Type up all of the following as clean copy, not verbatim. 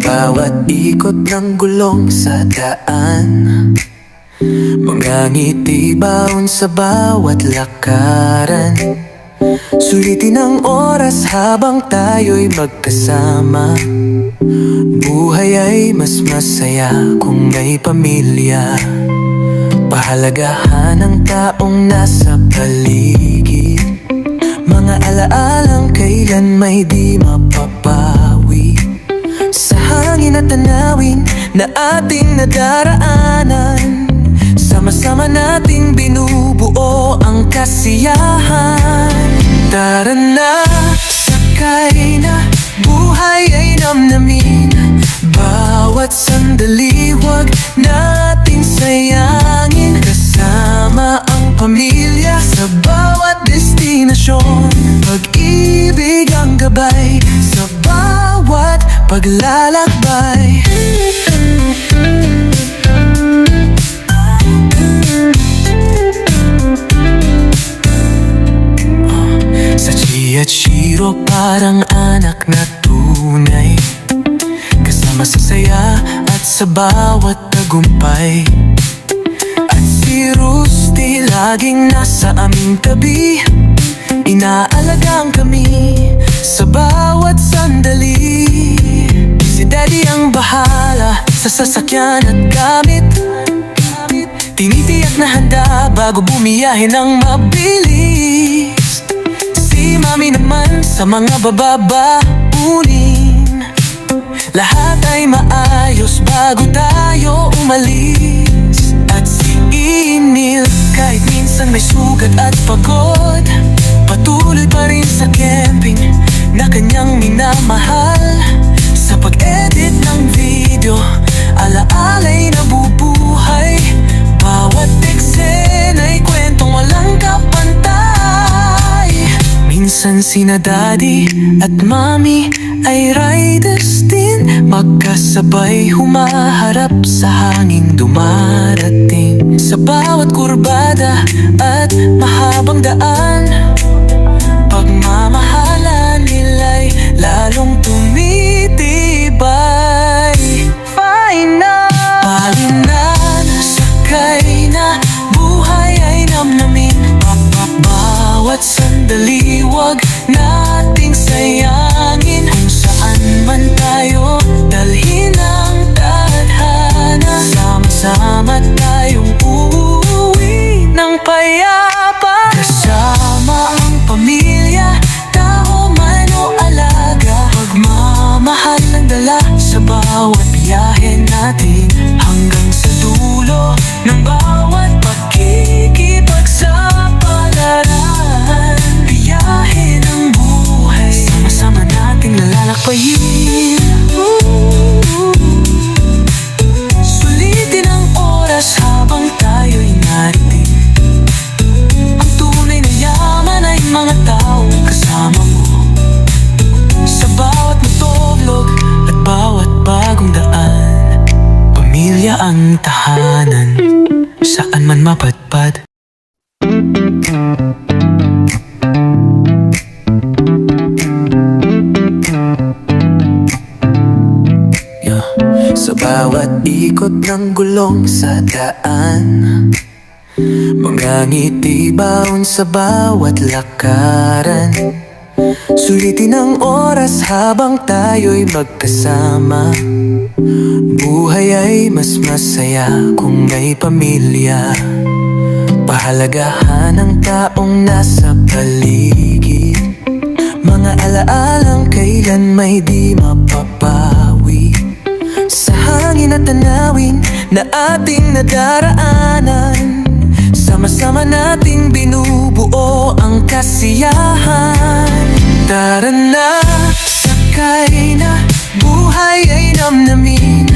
bawat ikot ng gulong sa daan, mga ngiti baon sa bawat lakaran. Sulitin ang oras habang tayo'y magkasama. Buhay ay mas masaya kung may pamilya. Pahalagahan ang taong nasa paligid, mga alaalang kailan may di mapapawi. Sa hangin at tanawin na ating nadaraanan, sama-sama nating binubuo ang kasiyahan. Tara na, sakay na, buhay ay namnamin. Bawat sandali wag nating sayangin. Kasama ang pamilya sa bawat destinasyon. Pag-ibig ang gabay sa bawat paglalakbay. At Shiro parang anak na tunay, kasama sa saya at sa bawat tagumpay. At si Rusty laging nasa aming tabi, inaalagaan kami sa bawat sandali. Si Daddy ang bahala sa sasakyan at gamit, tinitiyak na handa bago bumiyahe ng mabilis. Si Mami naman sa mga bababaunin, lahat ay maayos bago tayo umalis. At si Inil kahit minsan may sugat at pagod, patuloy pa rin sa camping na kanyang minamahal. Sa pag-edit ng video, alaala'y nabubuhay. Bawat eksena'y kwentong walang kapantay. Minsan sina Daddy at Mami ay riders din, magkasabay humaharap sa hanging dumarating. Sa bawat kurbada at mahabang daan, pagmamahalan nila'y lalong tumitibay. Fine na, palinan, sakay na, buhay ay namnamin. Bawat sandali wag nating sayangin. Kung saan man tayo dalhin ang tadhana, sama-sama tayong uuwi ng payapa. Kasama ang pamilya, tao man o alaga, pagmamahal ang dala sa bawat biyahe natin, hanggang sa dulo ng bawat pakikipagsapalaran. Biyahe ng buhay, sama-sama nating lalakbayin. Sulitin ang oras habang tayo'y narinig. Ang tunay na yaman ay mga taong kasama mo. Sa bawat motovlog at bawat bagong daan, pamilya ang tahanan, saan man mapadpad. Sa bawat ikot ng gulong sa daan, mga ngiti baon sa bawat lakaran. Sulitin ang oras habang tayo'y magkasama. Buhay ay mas masaya kung may pamilya. Pahalagahan ang taong nasa paligid, mga alaalang kailan may di mapapawi. Sa hangin at tanawin na ating nadaraanan, sama-sama nating binubuo ang kasiyahan. Tara na, sakay na, buhay ay namnamin.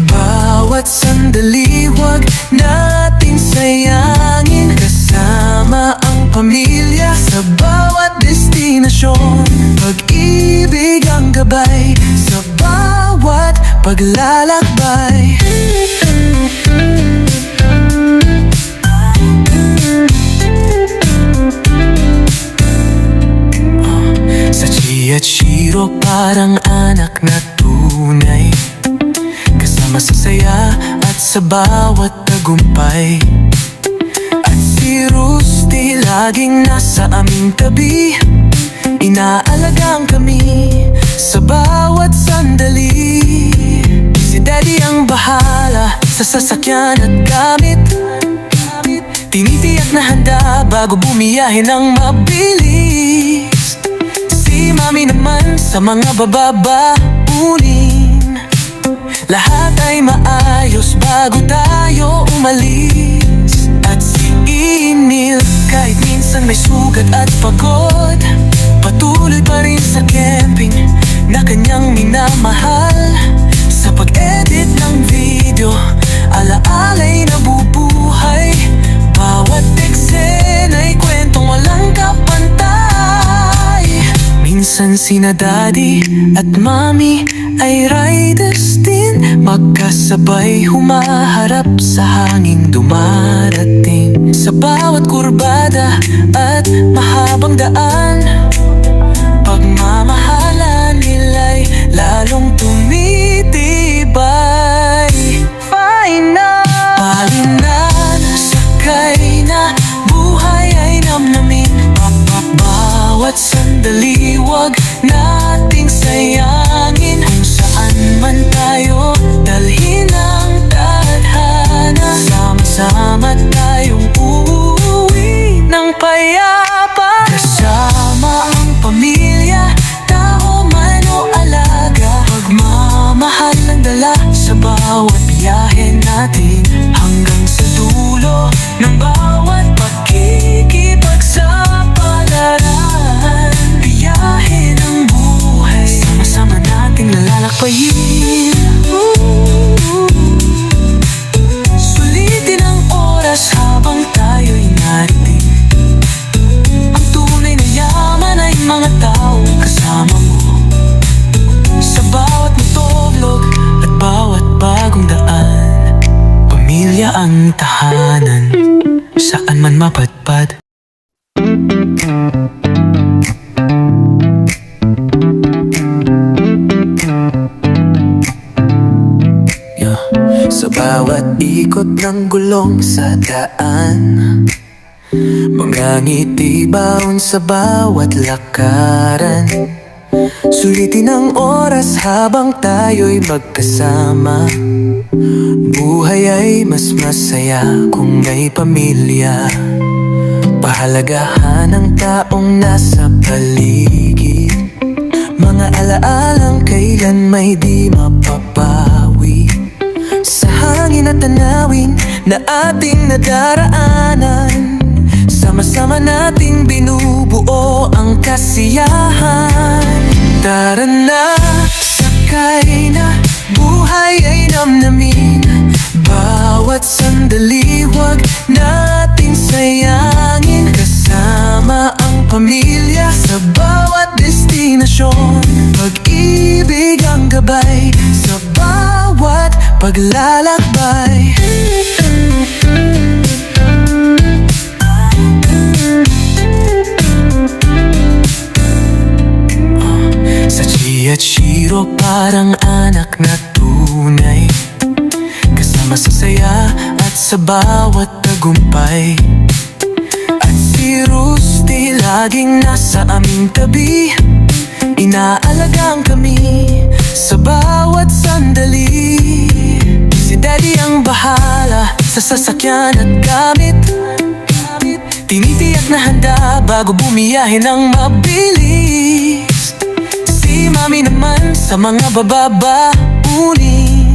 Bawat sandali wag nating sayangin. Kasama ang pamilya sa bawat destinasyon. Pag-ibig ang gabay sa bawat paglalakbay. Sa Chi at Shiro parang anak na tunay, tunay, kasama sa saya at sa bawat tagumpay. At si Rusty laging nasa aming tabi, inaalagaan kami sa bawat sandali. Si Daddy ang bahala sa sasakyan at gamit, tinitiyak na handa bago bumiyahe ng mabilis. Si Mami naman sa mga bababaunin, lahat ay maayos bago tayo umalis. At si Emil kahit minsan may sugat at pagod, patuloy pa rin sa camping na kanyang minamahal. Sa pag-edit ng video, alaala'y nabubuhay, bawat eksena'y kwentong walang kapantay. Minsan sina Daddy at Mami ay riders din, magkasabay humaharap sa hanging dumarating. Sa bawat kurbada at mahabang daan, pagmamahalan nila'y lalong tumitibay. Fine na, palinan, sakay na, buhay ay namnamin. Bawat sandali wag nating sayangin. Kung saan man tayo dalhin ang tadhana, sama-sama tayong uuwi ng payapa. Kasama ang pamilya, tao man o alaga, pagmamahal ang dala sa bawat biyahe natin, hanggang sa dulo ng bawat pakikipagsapalaran. Biyahe ng buhay, sama-sama nating lalakbayin. Sulitin ang oras habang tayo'y narinig. Ang tunay na yaman ay mga taong kasama mo, sa bawat motovlog at bawat bagong daan. Pamilya ang tahanan, saan man mapadpad. Sa bawat ikot ng gulong sa daan, mga ngiti baon sa bawat lakaran. Sulitin ang oras habang tayo'y magkasama, buhay ay mas masaya kung may pamilya. Pahalagahan ang taong nasa paligid, mga alaalang kailan may di mapapawi. Sa hangin at tanawin na ating nadaraanan, sama-sama nating binubuo ang kasiyahan. Tara na, sakay na, buhay ay namnamin. Bawat sandali wag nating sayangin, kasama ang pamilya sa bawat destinasyon. Pag-ibig ang gabay sa bawat paglalakbay. Sa Chi at Shiro parang anak na tunay, kasama sa saya at sa bawat tagumpay. At si Rusty laging nasa aming tabi, inaalagaan kami sa bawat sandali. Si Daddy ang bahala sa sasakyan at gamit, tinitiyak na handa bago bumiyahe ng mabilis. Si Mami naman sa mga bababaunin,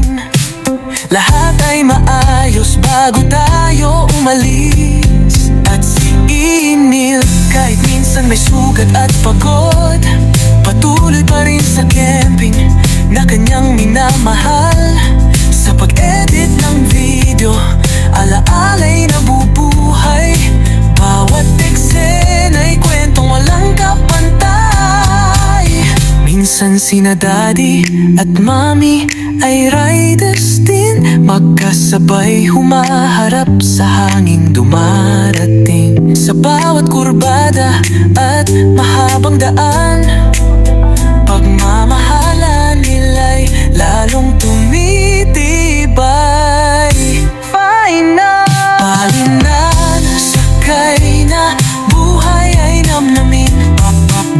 lahat ay maayos bago tayo umalis. At si Emil kahit minsan may sugat at pagod, patuloy pa rin sa camping na kanyang minamahal. Sa pag-edit ng video, alaala'y nabubuhay, bawat eksena'y kwentong walang kapantay. Minsan sina Daddy at Mami ay riders din, magkasabay humaharap sa hanging dumarating. Sa bawat kurbada at mahabang daan, pagmamahalan nila'y lalong tumitibay. Fine na, palinan, sakay na, buhay ay namnamin.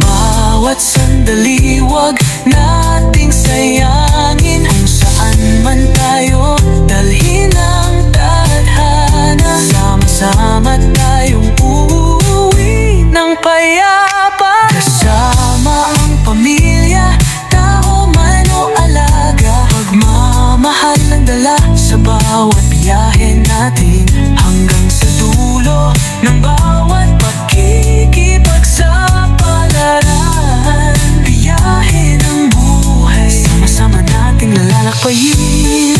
Bawat sandali, wag nating sayangin. Kung saan man tayo, dalhin ang tadhana. Sama-sama tayong uuwi ng payapa. Kasama ang pamilya, tao man o alaga. Pagmamahal ng dala sa bawat biyahe natin, hanggang sa dulo ng bawat pakikipagsapalaran. Biyahe ng buhay, sama-sama nating lalakbayin.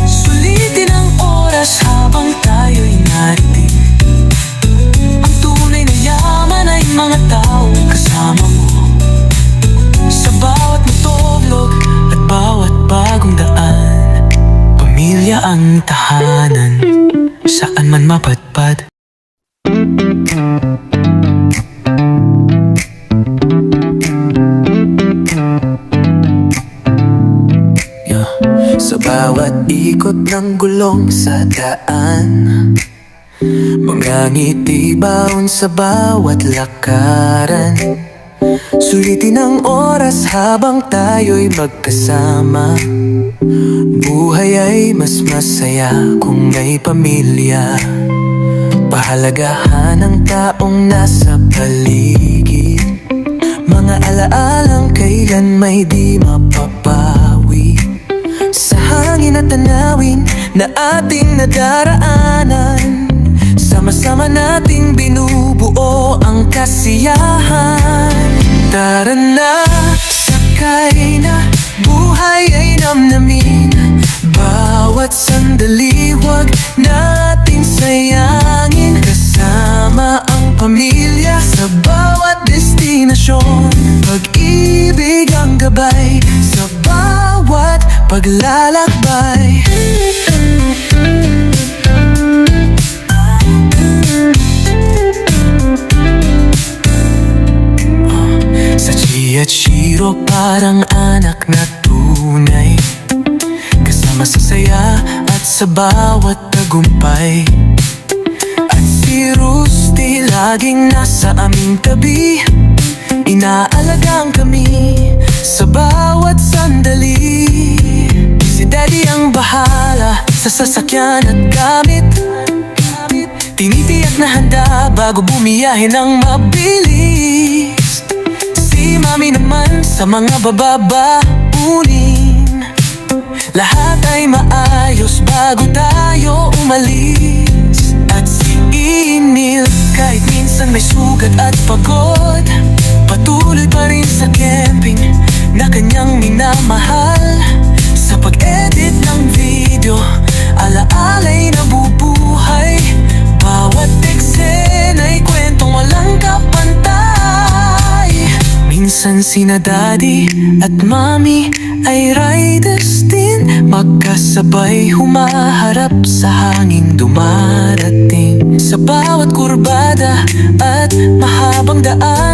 Sulitin ang oras habang tayo'y narinig. Ang tunay na yaman ay mga taong kasama mo. Sa bawat motovlog at bawat bagong daan, pamilya ang tahanan, saan man mapadpad. Sa bawat ikot ng gulong sa daan, mga ngiti baon sa bawat lakaran. Sulitin ang oras habang tayo'y magkasama. Buhay ay mas masaya kung may pamilya. Pahalagahan ang taong nasa paligid, mga alaalang kailan may di mapapawi. Sa hangin at tanawin na ating nadaraanan, sama-sama nating binubuo ang kasiyahan. Tara na, sakay na, buhay ay namnamin. Bawat sandali, wag nating sayangin. Kasama ang pamilya sa bawat destinasyon. Pag-ibig ang gabay sa bawat paglalakbay. Sa Chi at Shiro parang anak na tunay, kasama sa saya at sa bawat tagumpay. At si Rusty laging nasa aming tabi, inaalagaan kami sa bawat sandali. Si Daddy ang bahala sa sasakyan at gamit, tinitiyak na handa bago bumiyahe ng mabilis. Si Mami naman sa mga bababaunin, lahat ay maayos bago tayo umalis. At si Inil kahit minsan may sugat at pagod, patuloy pa rin sa camping na kanyang minamahal. Sa pag-edit ng video, alaala'y nabubuhay. Bawat eksena'y kwentong walang kapantay. Minsan sina Daddy at Mami ay riders din, magkasabay humaharap sa hangin dumarating. Sa bawat kurbada at mahabang daan,